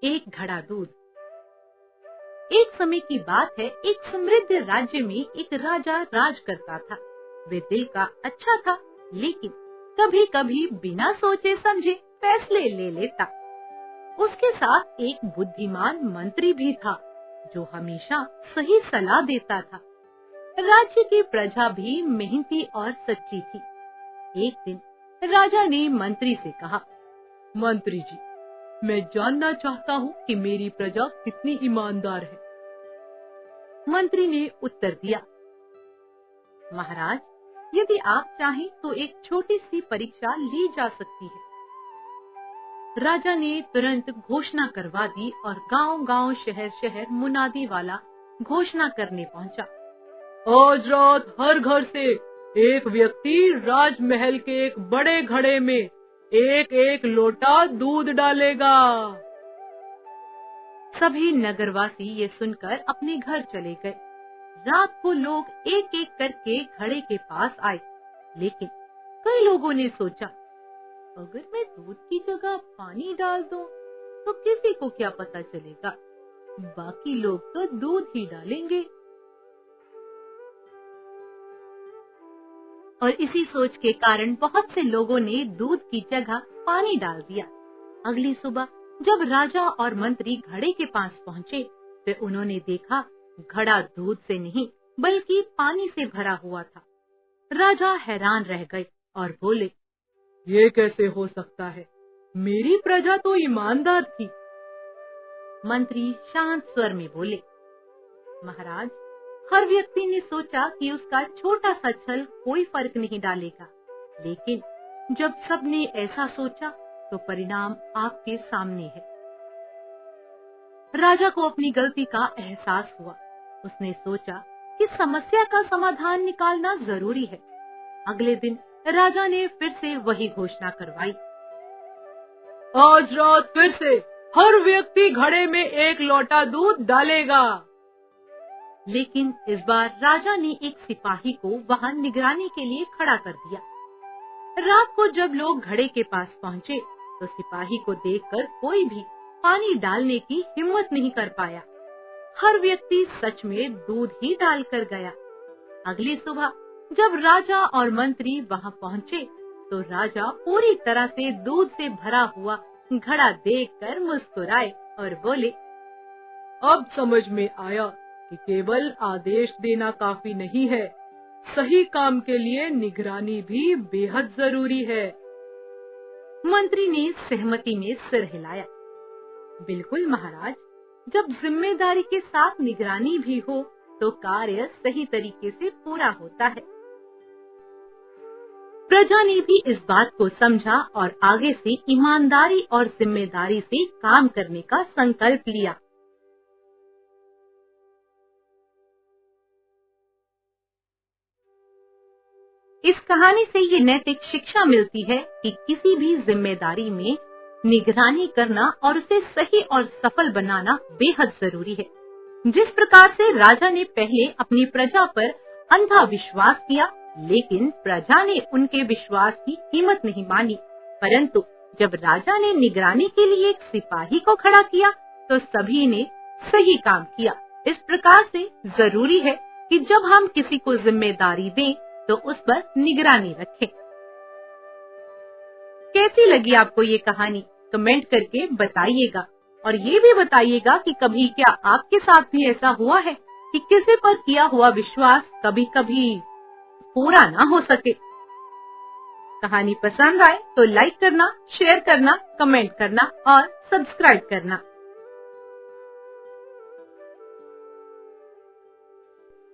एक घड़ा दूध। एक समय की बात है, एक समृद्ध राज्य में एक राजा राज करता था। वे दिल का अच्छा था, लेकिन कभी कभी बिना सोचे समझे फैसले ले लेता। उसके साथ एक बुद्धिमान मंत्री भी था, जो हमेशा सही सलाह देता था। राज्य की प्रजा भी मेहनती और सच्ची थी। एक दिन राजा ने मंत्री से कहा, मंत्री जी, मैं जानना चाहता हूँ कि मेरी प्रजा कितनी ईमानदार है। मंत्री ने उत्तर दिया, महाराज, यदि आप चाहें तो एक छोटी सी परीक्षा ली जा सकती है। राजा ने तुरंत घोषणा करवा दी और गांव-गांव, शहर-शहर मुनादी वाला घोषणा करने पहुंचा। आज रात हर घर से एक व्यक्ति राजमहल के एक बड़े घड़े में एक एक लोटा दूध डालेगा। सभी नगरवासी ये सुनकर अपने घर चले गए। रात को लोग एक एक करके घड़े के पास आए, लेकिन कई लोगों ने सोचा, अगर मैं दूध की जगह पानी डाल दूं, तो किसी को क्या पता चलेगा, बाकी लोग तो दूध ही डालेंगे। और इसी सोच के कारण बहुत से लोगों ने दूध की जगह पानी डाल दिया। अगली सुबह जब राजा और मंत्री घड़े के पास पहुँचे, तो उन्होंने देखा घड़ा दूध से नहीं बल्कि पानी से भरा हुआ था। राजा हैरान रह गए और बोले, ये कैसे हो सकता है? मेरी प्रजा तो ईमानदार थी। मंत्री शांत स्वर में बोले, महाराज, हर व्यक्ति ने सोचा कि उसका छोटा सा छल कोई फर्क नहीं डालेगा, लेकिन जब सबने ऐसा सोचा तो परिणाम आपके सामने है। राजा को अपनी गलती का एहसास हुआ। उसने सोचा कि समस्या का समाधान निकालना जरूरी है। अगले दिन राजा ने फिर से वही घोषणा करवाई, आज रात फिर से हर व्यक्ति घड़े में एक लोटा दूध डालेगा। लेकिन इस बार राजा ने एक सिपाही को वहां निगरानी के लिए खड़ा कर दिया। रात को जब लोग घड़े के पास पहुंचे, तो सिपाही को देखकर कोई भी पानी डालने की हिम्मत नहीं कर पाया। हर व्यक्ति सच में दूध ही डाल कर गया। अगली सुबह जब राजा और मंत्री वहां पहुंचे, तो राजा पूरी तरह से दूध से भरा हुआ घड़ा देखकर मुस्कुराए और बोले, अब समझ में आया कि केवल आदेश देना काफी नहीं है, सही काम के लिए निगरानी भी बेहद जरूरी है। मंत्री ने सहमति में सिर हिलाया। बिल्कुल महाराज, जब जिम्मेदारी के साथ निगरानी भी हो तो कार्य सही तरीके से पूरा होता है। प्रजा ने भी इस बात को समझा और आगे से ईमानदारी और जिम्मेदारी से काम करने का संकल्प लिया। इस कहानी से ये नैतिक शिक्षा मिलती है कि किसी भी जिम्मेदारी में निगरानी करना और उसे सही और सफल बनाना बेहद जरूरी है। जिस प्रकार से राजा ने पहले अपनी प्रजा पर अंधा विश्वास किया, लेकिन प्रजा ने उनके विश्वास की कीमत नहीं मानी, परंतु जब राजा ने निगरानी के लिए एक सिपाही को खड़ा किया, तो सभी ने सही काम किया। इस प्रकार से जरूरी है कि जब हम किसी को जिम्मेदारी दें, तो उस पर निगरानी रखें। कैसी लगी आपको ये कहानी? कमेंट करके बताइएगा और ये भी बताइएगा कि कभी क्या आपके साथ भी ऐसा हुआ है कि किसी पर किया हुआ विश्वास कभी कभी पूरा ना हो सके। कहानी पसंद आए तो लाइक करना, शेयर करना, कमेंट करना और सब्सक्राइब करना।